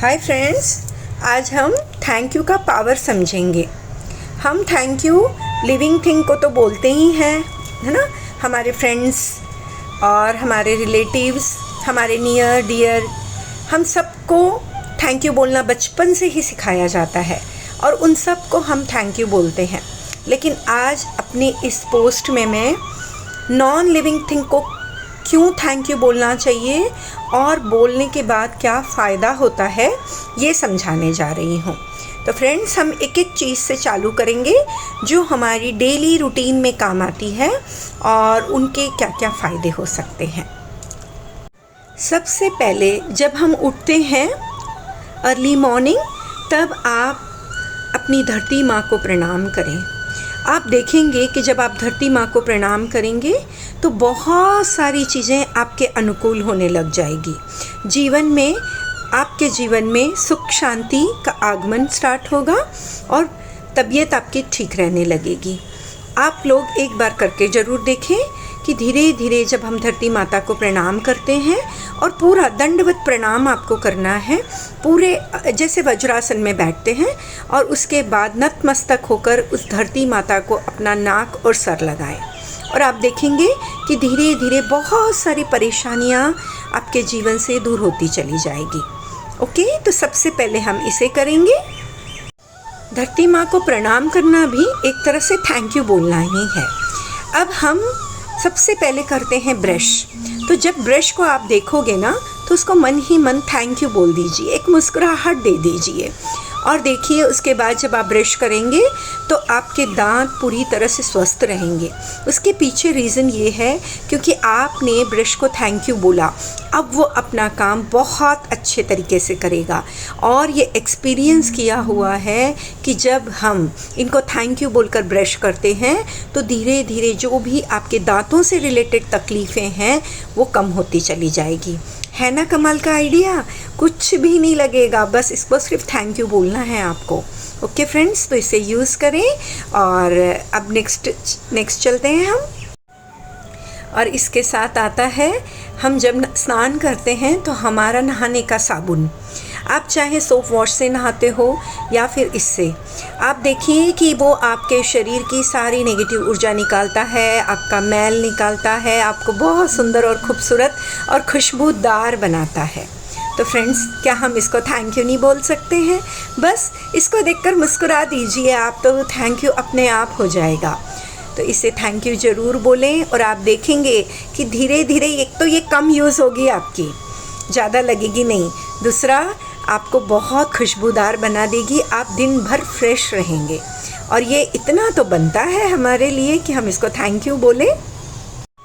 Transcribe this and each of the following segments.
Hi friends, आज हम thank you का पावर समझेंगे। हम थैंक यू लिविंग थिंग को तो बोलते ही हैं, है ना। हमारे फ्रेंड्स और हमारे रिलेटिव्स, हमारे नियर डियर, हम सबको थैंक यू बोलना बचपन से ही सिखाया जाता है और उन सब को हम थैंक यू बोलते हैं। लेकिन आज अपनी इस पोस्ट में मैं नॉन लिविंग थिंग को क्यों थैंक यू बोलना चाहिए और बोलने के बाद क्या फ़ायदा होता है ये समझाने जा रही हूँ। तो फ्रेंड्स, हम एक एक चीज़ से चालू करेंगे जो हमारी डेली रूटीन में काम आती है और उनके क्या क्या फ़ायदे हो सकते हैं। सबसे पहले जब हम उठते हैं अर्ली मॉर्निंग, तब आप अपनी धरती माँ को प्रणाम करें। आप देखेंगे कि जब आप धरती माँ को प्रणाम करेंगे तो बहुत सारी चीज़ें आपके अनुकूल होने लग जाएगी। आपके जीवन में सुख शांति का आगमन स्टार्ट होगा और तबीयत आपकी ठीक रहने लगेगी। आप लोग एक बार करके ज़रूर देखें कि धीरे धीरे जब हम धरती माता को प्रणाम करते हैं और पूरा दंडवत प्रणाम आपको करना है, पूरे जैसे वज्रासन में बैठते हैं और उसके बाद नतमस्तक होकर उस धरती माता को अपना नाक और सर लगाएं और आप देखेंगे कि धीरे धीरे बहुत सारी परेशानियां आपके जीवन से दूर होती चली जाएगी। ओके, तो सबसे पहले हम इसे करेंगे। धरती माँ को प्रणाम करना भी एक तरह से थैंक यू बोलना ही है। अब हम सबसे पहले करते हैं ब्रश। तो जब ब्रश को आप देखोगे ना, तो उसको मन ही मन थैंक यू बोल दीजिए, एक मुस्कुराहट दे दीजिए और देखिए उसके बाद जब आप ब्रश करेंगे तो आपके दांत पूरी तरह से स्वस्थ रहेंगे। उसके पीछे रीज़न ये है क्योंकि आपने ब्रश को थैंक यू बोला। अब वो अपना काम बहुत अच्छे तरीके से करेगा और ये एक्सपीरियंस किया हुआ है कि जब हम इनको थैंक यू बोलकर ब्रश करते हैं तो धीरे धीरे जो भी आपके दांतों से रिलेटेड तकलीफ़ें हैं वो कम होती चली जाएगी। है ना कमाल का आइडिया? कुछ भी नहीं लगेगा, बस इसको सिर्फ थैंक यू बोलना है आपको। ओके फ्रेंड्स, तो इसे यूज़ करें और अब नेक्स्ट चलते हैं हम। और इसके साथ आता है, हम जब स्नान करते हैं तो हमारा नहाने का साबुन, आप चाहे सोप वॉश से नहाते हो या फिर इससे, आप देखिए कि वो आपके शरीर की सारी नेगेटिव ऊर्जा निकालता है, आपका मैल निकालता है, आपको बहुत सुंदर और खूबसूरत और खुशबूदार बनाता है। तो फ्रेंड्स, क्या हम इसको थैंक यू नहीं बोल सकते हैं? बस इसको देखकर मुस्कुरा दीजिए आप, तो थैंक यू अपने आप हो जाएगा। तो इसे थैंक यू ज़रूर बोलें और आप देखेंगे कि धीरे धीरे एक तो ये कम यूज़ होगी आपकी, ज़्यादा लगेगी नहीं, दूसरा आपको बहुत खुशबूदार बना देगी, आप दिन भर फ्रेश रहेंगे। और ये इतना तो बनता है हमारे लिए कि हम इसको थैंक यू बोलें।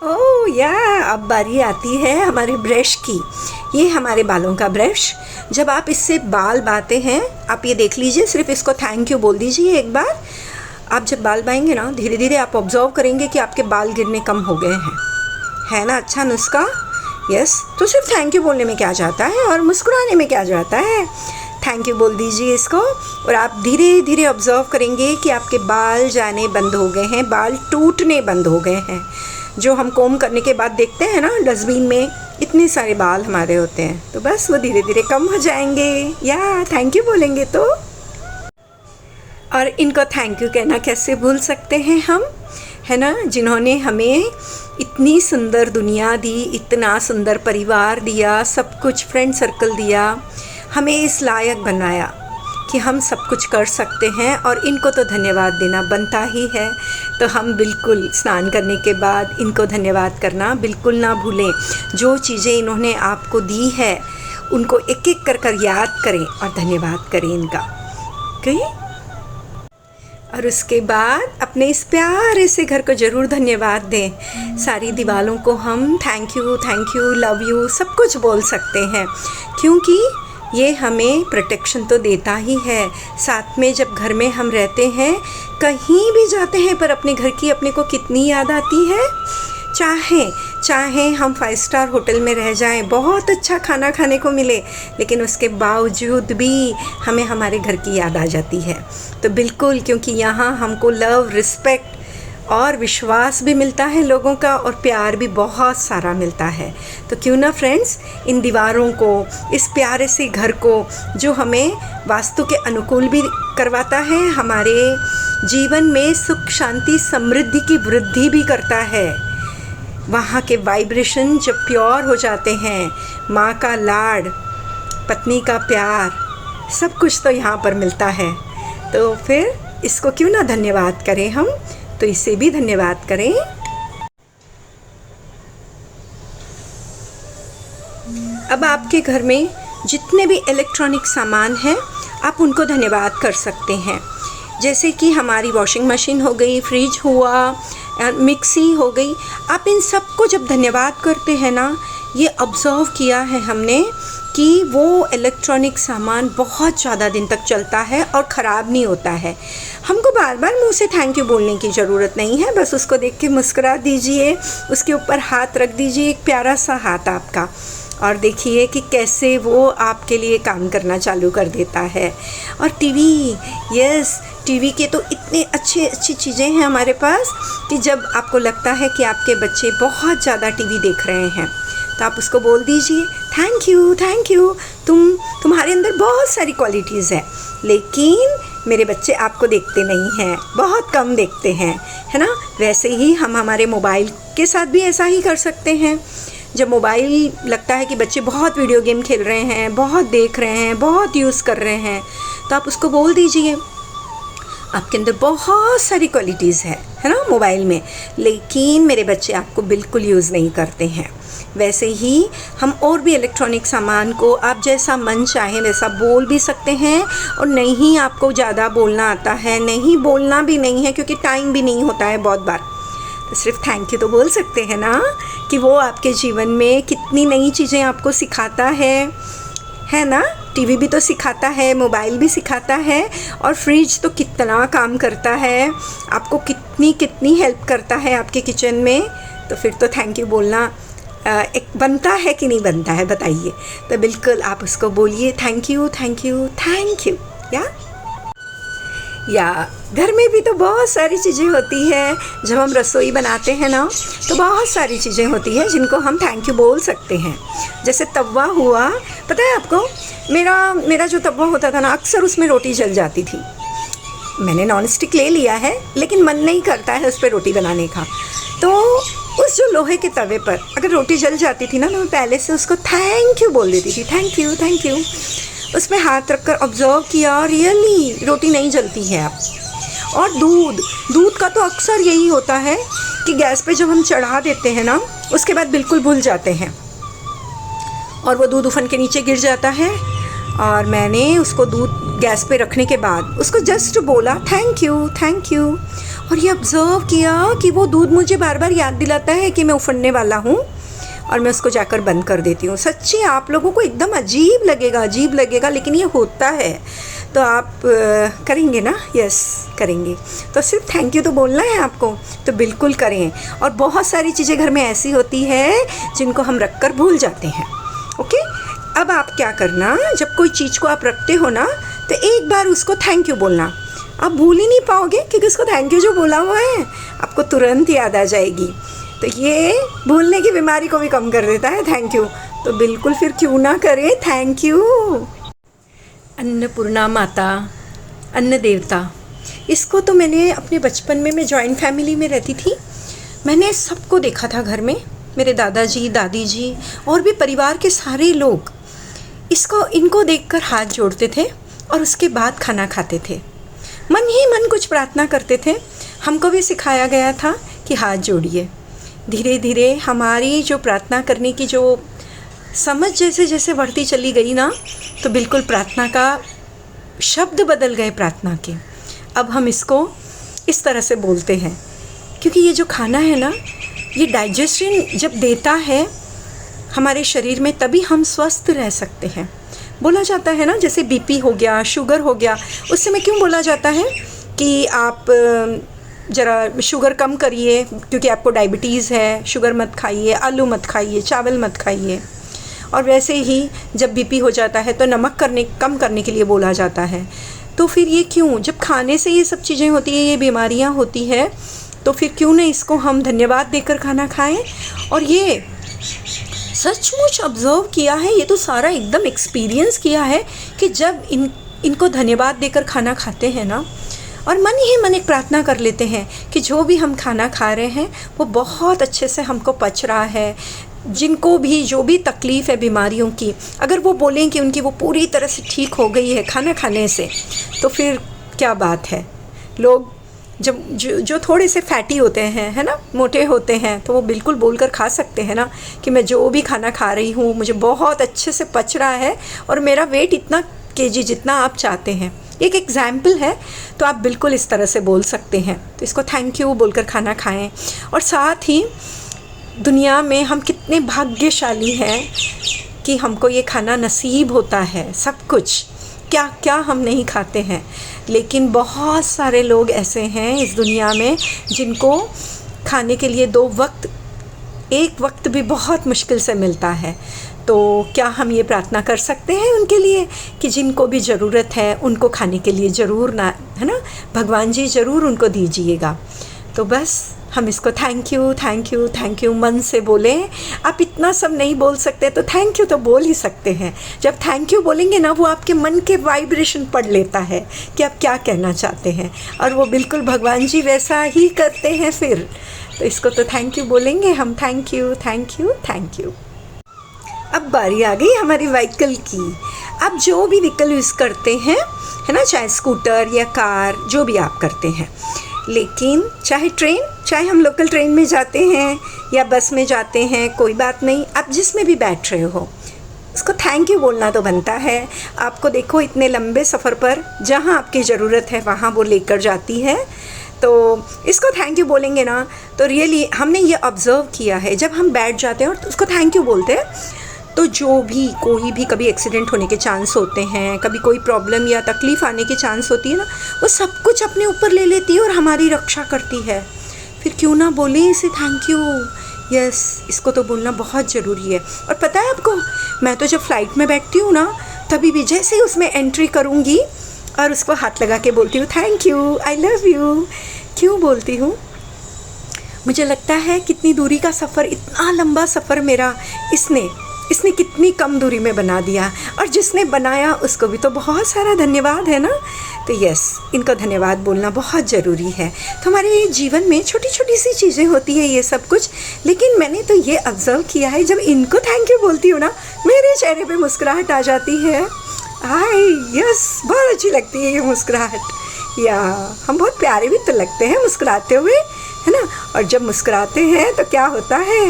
ओह या, अब बारी आती है हमारे ब्रश की। ये हमारे बालों का ब्रश, जब आप इससे बाल बाते हैं, आप ये देख लीजिए, सिर्फ इसको थैंक यू बोल दीजिए एक बार। आप जब बाल बाएंगे ना, धीरे धीरे आप ऑब्जर्व करेंगे कि आपके बाल गिरने कम हो गए हैं। है ना अच्छा नुस्खा? यस, तो सिर्फ थैंक यू बोलने में क्या जाता है और मुस्कुराने में क्या जाता है। थैंक यू बोल दीजिए इसको और आप धीरे धीरे ऑब्जर्व करेंगे कि आपके बाल जाने बंद हो गए हैं, बाल टूटने बंद हो गए हैं। जो हम कोम करने के बाद देखते हैं ना डस्टबिन में, इतने सारे बाल हमारे होते हैं, तो बस वो धीरे धीरे कम हो जाएंगे या थैंक यू बोलेंगे तो। और इनको थैंक यू कहना कैसे भूल सकते हैं हम, है ना, जिन्होंने हमें इतनी सुंदर दुनिया दी, इतना सुंदर परिवार दिया, सब कुछ फ्रेंड सर्कल दिया, हमें इस लायक बनाया कि हम सब कुछ कर सकते हैं और इनको तो धन्यवाद देना बनता ही है। तो हम बिल्कुल स्नान करने के बाद इनको धन्यवाद करना बिल्कुल ना भूलें। जो चीज़ें इन्होंने आपको दी है उनको एक एक कर याद करें और धन्यवाद करें इनका। ओके, और उसके बाद अपने इस प्यारे से घर को ज़रूर धन्यवाद दें। सारी दीवारों को हम थैंक यू, लव यू सब कुछ बोल सकते हैं क्योंकि ये हमें प्रोटेक्शन तो देता ही है। साथ में जब घर में हम रहते हैं, कहीं भी जाते हैं, पर अपने घर की अपने को कितनी याद आती है। चाहे हम 5 स्टार होटल में रह जाएं, बहुत अच्छा खाना खाने को मिले, लेकिन उसके बावजूद भी हमें हमारे घर की याद आ जाती है। तो बिल्कुल, क्योंकि यहाँ हमको लव, रिस्पेक्ट और विश्वास भी मिलता है लोगों का, और प्यार भी बहुत सारा मिलता है। तो क्यों ना फ्रेंड्स, इन दीवारों को, इस प्यारे से घर को जो हमें वास्तु के अनुकूल भी करवाता है, हमारे जीवन में सुख शांति समृद्धि की वृद्धि भी करता है, वहाँ के वाइब्रेशन जब प्योर हो जाते हैं, माँ का लाड, पत्नी का प्यार, सब कुछ तो यहाँ पर मिलता है। तो फिर इसको क्यों ना धन्यवाद करें हम, तो इसे भी धन्यवाद करें। अब आपके घर में जितने भी इलेक्ट्रॉनिक सामान हैं, आप उनको धन्यवाद कर सकते हैं। जैसे कि हमारी वॉशिंग मशीन हो गई, फ्रिज हुआ, मिक्सी हो गई, आप इन सब को जब धन्यवाद करते हैं ना, ये ऑब्ज़र्व किया है हमने कि वो इलेक्ट्रॉनिक सामान बहुत ज़्यादा दिन तक चलता है और ख़राब नहीं होता है। हमको बार बार मुँह से थैंक यू बोलने की ज़रूरत नहीं है, बस उसको देख के मुस्कुरा दीजिए, उसके ऊपर हाथ रख दीजिए, एक प्यारा सा हाथ आपका, और देखिए कि कैसे वो आपके लिए काम करना चालू कर देता है। और टीवी, यस, टीवी के तो इतने अच्छी चीज़ें हैं हमारे पास कि जब आपको लगता है कि आपके बच्चे बहुत ज़्यादा टीवी देख रहे हैं, तो आप उसको बोल दीजिए थैंक यू, तुम्हारे अंदर बहुत सारी क्वालिटीज़ है, लेकिन मेरे बच्चे आपको देखते नहीं हैं, बहुत कम देखते हैं, है ना। वैसे ही हम हमारे मोबाइल के साथ भी ऐसा ही कर सकते हैं। जब मोबाइल लगता है कि बच्चे बहुत वीडियो गेम खेल रहे हैं, बहुत देख रहे हैं, बहुत यूज़ कर रहे हैं, तो आप उसको बोल दीजिए आपके अंदर बहुत सारी क्वालिटीज़ है ना मोबाइल में, लेकिन मेरे बच्चे आपको बिल्कुल यूज़ नहीं करते हैं। वैसे ही हम और भी इलेक्ट्रॉनिक सामान को आप जैसा मन चाहे वैसा बोल भी सकते हैं, और नहीं आपको ज़्यादा बोलना आता है, नहीं बोलना भी नहीं है क्योंकि टाइम भी नहीं होता है बहुत बार, तो सिर्फ थैंक यू तो बोल सकते हैं ना, कि वो आपके जीवन में कितनी नई चीज़ें आपको सिखाता है ना। टीवी भी तो सिखाता है, मोबाइल भी सिखाता है, और फ्रिज तो कितना काम करता है, आपको कितनी हेल्प करता है आपके किचन में। तो फिर तो थैंक यू बोलना एक बनता है कि नहीं बनता है, बताइए। तो बिल्कुल आप उसको बोलिए थैंक यू, या घर में भी तो बहुत सारी चीज़ें होती है, जब हम रसोई बनाते हैं ना, तो बहुत सारी चीज़ें होती हैं जिनको हम थैंक यू बोल सकते हैं। जैसे तवा हुआ, पता है आपको, मेरा जो तवा होता था ना, अक्सर उसमें रोटी जल जाती थी। मैंने नॉन स्टिक ले लिया है, लेकिन मन नहीं करता है उस पर रोटी बनाने का। तो उस जो लोहे के तवे पर अगर रोटी जल जाती थी ना, तो मैं पहले से उसको थैंक यू बोल देती थी, थैंक यू। उसमें हाथ रखकर ऑब्जर्व किया, रियली रोटी नहीं जलती है अब। और दूध का तो अक्सर यही होता है कि गैस पे जब हम चढ़ा देते हैं ना, उसके बाद बिल्कुल भूल जाते हैं और वो दूध उफन के नीचे गिर जाता है। और मैंने उसको दूध गैस पे रखने के बाद उसको जस्ट बोला थैंक यू, और ये ऑब्ज़र्व किया कि वो दूध मुझे बार बार याद दिलाता है कि मैं उफनने वाला हूँ, और मैं उसको जाकर बंद कर देती हूँ। सच्ची आप लोगों को एकदम अजीब लगेगा, लेकिन ये होता है। तो आप करेंगे ना? यस, करेंगे। तो सिर्फ थैंक यू तो बोलना है आपको, तो बिल्कुल करें। और बहुत सारी चीज़ें घर में ऐसी होती है जिनको हम रख कर भूल जाते हैं। ओके, अब आप क्या करना, जब कोई चीज़ को आप रखते हो ना, तो एक बार उसको थैंक यू बोलना। आप भूल ही नहीं पाओगे, क्योंकि उसको थैंक यू जो बोला हुआ है आपको तुरंत याद आ जाएगी। तो ये भूलने की बीमारी को भी कम कर देता है थैंक यू। तो बिल्कुल फिर क्यों ना करें थैंक यू। अन्नपूर्णा माता, अन्न देवता, इसको तो मैंने अपने बचपन में, मैं जॉइंट फैमिली में रहती थी, मैंने सबको देखा था घर में, मेरे दादाजी, दादी जी और भी परिवार के सारे लोग इनको देखकर हाथ जोड़ते थे और उसके बाद खाना खाते थे। मन ही मन कुछ प्रार्थना करते थे। हमको भी सिखाया गया था कि हाथ जोड़िए। धीरे धीरे हमारी जो प्रार्थना करने की जो समझ जैसे जैसे बढ़ती चली गई ना, तो बिल्कुल प्रार्थना का शब्द बदल गए प्रार्थना के। अब हम इसको इस तरह से बोलते हैं, क्योंकि ये जो खाना है ना, ये डाइजेशन जब देता है हमारे शरीर में, तभी हम स्वस्थ रह सकते हैं। बोला जाता है ना, जैसे बीपी हो गया, शुगर हो गया, उस समय क्यों बोला जाता है कि आप ज़रा शुगर कम करिए, क्योंकि आपको डायबिटीज़ है, शुगर मत खाइए, आलू मत खाइए, चावल मत खाइए। और वैसे ही जब बीपी हो जाता है तो नमक कम करने के लिए बोला जाता है। तो फिर ये क्यों, जब खाने से ये सब चीज़ें होती हैं, ये बीमारियां होती है, तो फिर क्यों ना इसको हम धन्यवाद देकर खाना खाएं। और ये सचमुच ऑब्ज़र्व किया है, ये तो सारा एकदम एक्सपीरियंस किया है कि जब इनको धन्यवाद देकर खाना खाते हैं ना, और मन ही मन एक प्रार्थना कर लेते हैं कि जो भी हम खाना खा रहे हैं वो बहुत अच्छे से हमको पच रहा है। जिनको भी जो भी तकलीफ़ है बीमारियों की, अगर वो बोलें कि उनकी वो पूरी तरह से ठीक हो गई है खाना खाने से, तो फिर क्या बात है। लोग जब जो थोड़े से फैटी होते हैं, है ना, मोटे होते हैं, तो वो बिल्कुल बोलकर खा सकते हैं ना कि मैं जो भी खाना खा रही हूँ मुझे बहुत अच्छे से पच रहा है और मेरा वेट इतना केजी जितना आप चाहते हैं। एक एग्ज़ाम्पल है, तो आप बिल्कुल इस तरह से बोल सकते हैं। तो इसको थैंक यू बोलकर खाना खाएं। और साथ ही दुनिया में हम कितने भाग्यशाली हैं कि हमको ये खाना नसीब होता है। सब कुछ क्या क्या हम नहीं खाते हैं, लेकिन बहुत सारे लोग ऐसे हैं इस दुनिया में जिनको खाने के लिए 2 वक्त, 1 वक्त भी बहुत मुश्किल से मिलता है। तो क्या हम ये प्रार्थना कर सकते हैं उनके लिए कि जिनको भी ज़रूरत है उनको खाने के लिए ज़रूर ना, है ना, भगवान जी ज़रूर उनको दीजिएगा। तो बस हम इसको thank you thank you thank you मन से बोलें। आप इतना सब नहीं बोल सकते तो थैंक यू तो बोल ही सकते हैं। जब थैंक यू बोलेंगे ना, वो आपके मन के वाइब्रेशन पढ़ लेता है कि आप क्या कहना चाहते हैं, और वो बिल्कुल भगवान जी वैसा ही करते हैं फिर। तो इसको तो थैंक यू बोलेंगे हम, thank you thank you thank you. अब बारी आ गई हमारी व्हीकल की। आप जो भी व्हीकल यूज़ करते हैं, है ना, चाहे स्कूटर या कार, जो भी आप करते हैं, लेकिन चाहे ट्रेन, चाहे हम लोकल ट्रेन में जाते हैं या बस में जाते हैं, कोई बात नहीं, आप जिस में भी बैठ रहे हो उसको थैंक यू बोलना तो बनता है। आपको देखो इतने लंबे सफ़र पर जहाँ आपकी ज़रूरत है वहाँ वो लेकर जाती है, तो इसको थैंक यू बोलेंगे ना, तो रियली हमने ये ऑब्ज़र्व किया है, जब हम बैठ जाते हैं और उसको थैंक यू बोलते हैं, तो जो भी कोई भी कभी एक्सीडेंट होने के चांस होते हैं, कभी कोई प्रॉब्लम या तकलीफ़ आने की चांस होती है ना, वो सब कुछ अपने ऊपर ले लेती है और हमारी रक्षा करती है। फिर क्यों ना बोले इसे थैंक यू। यस, इसको तो बोलना बहुत ज़रूरी है। और पता है आपको, मैं तो जब फ़्लाइट में बैठती हूँ ना, तभी भी जैसे ही उसमें एंट्री करूँगी और उसको हाथ लगा के बोलती हूँ thank you, I love you. क्यों बोलती हूँ? मुझे लगता है कितनी दूरी का सफ़र, इतना लंबा सफ़र मेरा इसने कितनी कम दूरी में बना दिया, और जिसने बनाया उसको भी तो बहुत सारा धन्यवाद है ना। तो यस, इनको धन्यवाद बोलना बहुत ज़रूरी है। तो हमारे जीवन में छोटी छोटी सी चीज़ें होती है ये सब कुछ, लेकिन मैंने तो ये ऑब्ज़र्व किया है, जब इनको थैंक यू बोलती हूँ ना, मेरे चेहरे पे मुस्कुराहट आ जाती है। यस, बहुत अच्छी लगती है ये मुस्कुराहट। या हम बहुत प्यारे भी तो लगते हैं मुस्कुराते हुए, है ना। और जब मुस्कुराते हैं तो क्या होता है,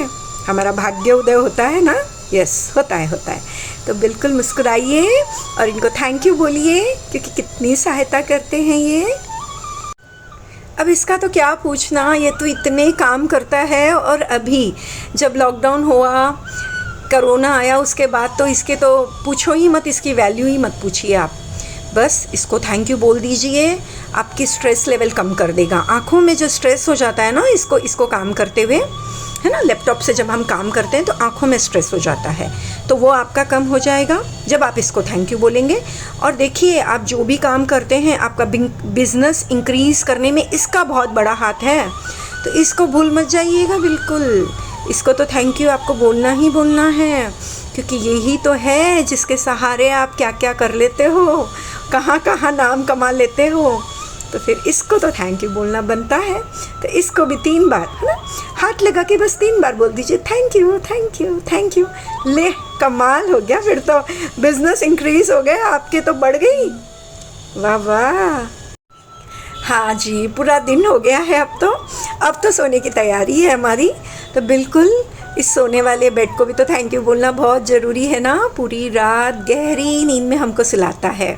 हमारा भाग्य उदय होता है ना। यस, होता है। तो बिल्कुल मुस्कुराइए और इनको थैंक यू बोलिए, क्योंकि कितनी सहायता करते हैं ये। अब इसका तो क्या पूछना, ये तो इतने काम करता है। और अभी जब लॉकडाउन हुआ, कोरोना आया, उसके बाद तो इसके तो पूछो ही मत, इसकी वैल्यू ही मत पूछिए आप। बस इसको थैंक यू बोल दीजिए, आपकी स्ट्रेस लेवल कम कर देगा। आँखों में जो स्ट्रेस हो जाता है ना इसको काम करते हुए, है ना, लैपटॉप से जब हम काम करते हैं तो आँखों में स्ट्रेस हो जाता है, तो वो आपका कम हो जाएगा जब आप इसको थैंक यू बोलेंगे। और देखिए, आप जो भी काम करते हैं, आपका बिज़नेस इंक्रीज़ करने में इसका बहुत बड़ा हाथ है, तो इसको भूल मत जाइएगा बिल्कुल। इसको तो थैंक यू आपको बोलना ही बोलना है, क्योंकि यही तो है जिसके सहारे आप क्या क्या कर लेते हो, कहाँ कहाँ नाम कमा लेते हो। तो फिर इसको तो थैंक यू बोलना बनता है। तो इसको भी 3 बार, है ना, हाथ लगा के बस 3 बार बोल दीजिए thank you thank you thank you. ले, कमाल हो गया, फिर तो बिज़नेस इंक्रीज़ हो गया, आपके तो बढ़ गई। वाह वाह। हाँ जी, पूरा दिन हो गया है अब तो सोने की तैयारी है हमारी। तो बिल्कुल इस सोने वाले बेड को भी तो थैंक यू बोलना बहुत ज़रूरी है ना। पूरी रात गहरी नींद में हमको सुलाता है।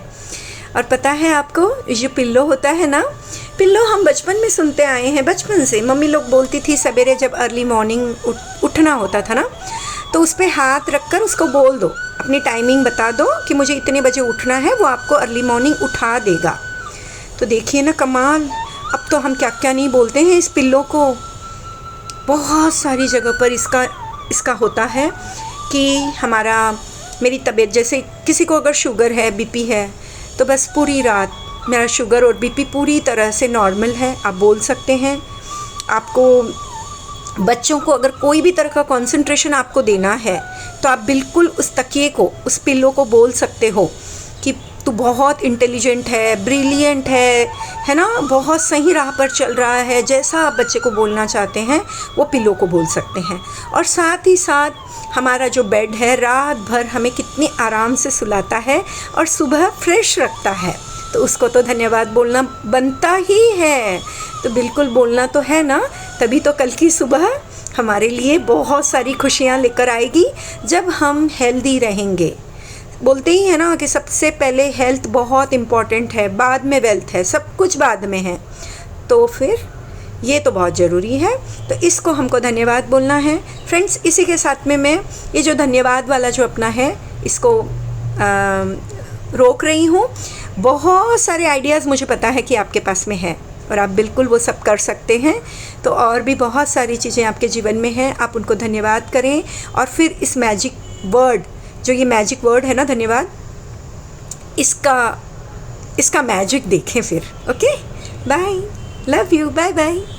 और पता है आपको, ये पिल्लो होता है ना, पिल्लो हम बचपन में सुनते आए हैं। बचपन से मम्मी लोग बोलती थी, सवेरे जब अर्ली मॉर्निंग उठना होता था ना, तो उस पर हाथ रख कर उसको बोल दो, अपनी टाइमिंग बता दो कि मुझे इतने बजे उठना है, वो आपको अर्ली मॉर्निंग उठा देगा। तो देखिए ना कमाल, अब तो हम क्या क्या नहीं बोलते हैं इस पिल्लो को। बहुत सारी जगह पर इसका होता है कि मेरी तबीयत, जैसे किसी को अगर शुगर है, बीपी है, तो बस पूरी रात मेरा शुगर और बीपी पूरी तरह से नॉर्मल है, आप बोल सकते हैं। आपको बच्चों को अगर कोई भी तरह का कंसंट्रेशन आपको देना है तो आप बिल्कुल उस तकिए को, उस पिल्लो को बोल सकते हो कि तू बहुत इंटेलिजेंट है, ब्रिलियंट है ना, बहुत सही राह पर चल रहा है। जैसा आप बच्चे को बोलना चाहते हैं वो पिल्लो को बोल सकते हैं। और साथ ही साथ हमारा जो बेड है रात भर हमें कितने आराम से सुलाता है और सुबह फ्रेश रखता है, तो उसको तो धन्यवाद बोलना बनता ही है। तो बिल्कुल बोलना तो है ना, तभी तो कल की सुबह हमारे लिए बहुत सारी खुशियाँ लेकर आएगी जब हम हेल्दी रहेंगे। बोलते ही है ना कि सबसे पहले हेल्थ बहुत इम्पॉर्टेंट है, बाद में वेल्थ है, सब कुछ बाद में है, तो फिर ये तो बहुत ज़रूरी है। तो इसको हमको धन्यवाद बोलना है फ्रेंड्स। इसी के साथ में मैं ये जो धन्यवाद वाला जो अपना है इसको रोक रही हूँ। बहुत सारे आइडियाज़ मुझे पता है कि आपके पास में है और आप बिल्कुल वो सब कर सकते हैं। तो और भी बहुत सारी चीज़ें आपके जीवन में हैं, आप उनको धन्यवाद करें और फिर इस मैजिक वर्ड, जो ये मैजिक वर्ड है ना धन्यवाद, इसका मैजिक देखें फिर। Okay, bye, love you, bye bye.